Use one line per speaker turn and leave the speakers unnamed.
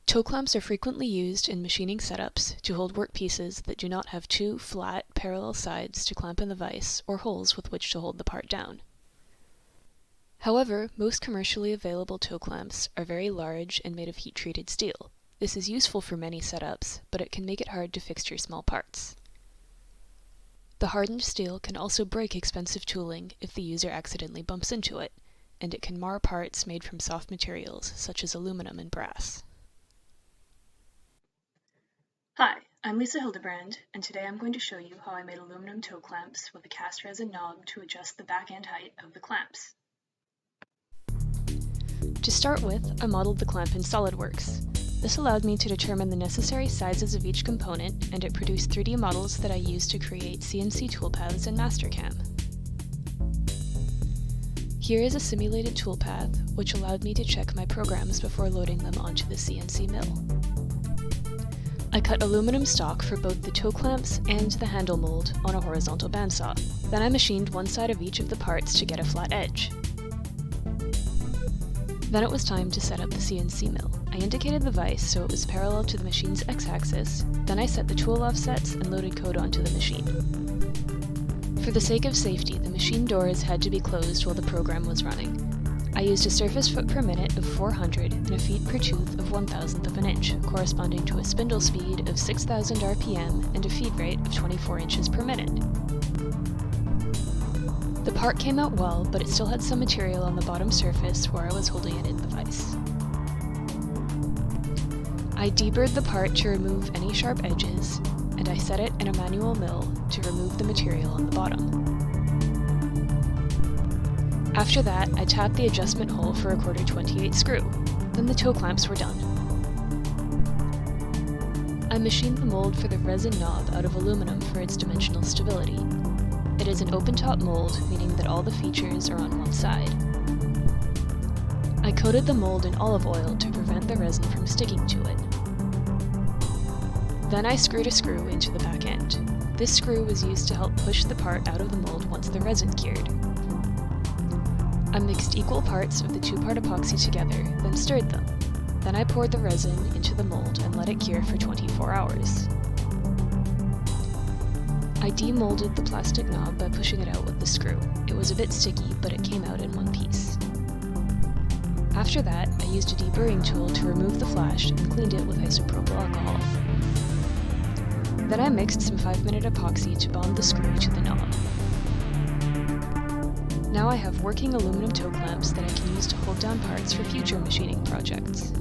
Toe clamps are frequently used in machining setups to hold workpieces that do not have two flat, parallel sides to clamp in the vise or holes with which to hold the part down. However, most commercially available toe clamps are very large and made of heat-treated steel. This is useful for many setups, but it can make it hard to fixture small parts. The hardened steel can also break expensive tooling if the user accidentally bumps into it, and it can mar parts made from soft materials such as aluminum and brass.
Hi, I'm Lisa Hildebrand, and today I'm going to show you how I made aluminum toe clamps with a cast resin knob to adjust the back end height of the clamps.
To start with, I modeled the clamp in Solidworks. This allowed me to determine the necessary sizes of each component, and it produced 3D models that I used to create CNC toolpaths in Mastercam. Here is a simulated toolpath, which allowed me to check my programs before loading them onto the CNC mill. I cut aluminum stock for both the toe clamps and the handle mold on a horizontal bandsaw. Then I machined one side of each of the parts to get a flat edge. Then it was time to set up the CNC mill. I indicated the vise so it was parallel to the machine's x-axis, then I set the tool offsets and loaded code onto the machine. For the sake of safety, the machine doors had to be closed while the program was running. I used a surface foot per minute of 400 and a feet per tooth of 1/1000 of an inch, corresponding to a spindle speed of 6,000 RPM and a feed rate of 24 inches per minute. The part came out well, but it still had some material on the bottom surface where I was holding it in the vise. I deburred the part to remove any sharp edges, and I set it in a manual mill to remove the material on the bottom. After that, I tapped the adjustment hole for a 1/4-28 screw. Then the toe clamps were done. I machined the mold for the resin knob out of aluminum for its dimensional stability. It is an open-top mold, meaning that all the features are on one side. I coated the mold in olive oil to prevent the resin from sticking to it. Then I screwed a screw into the back end. This screw was used to help push the part out of the mold once the resin cured. I mixed equal parts of the two-part epoxy together, then stirred them. Then I poured the resin into the mold and let it cure for 24 hours. I demolded the plastic knob by pushing it out with the screw. It was a bit sticky, but it came out in one piece. After that, I used a deburring tool to remove the flash and cleaned it with isopropyl alcohol. Then I mixed some 5-minute epoxy to bond the screw to the knob. Now I have working aluminum toe clamps that I can use to hold down parts for future machining projects.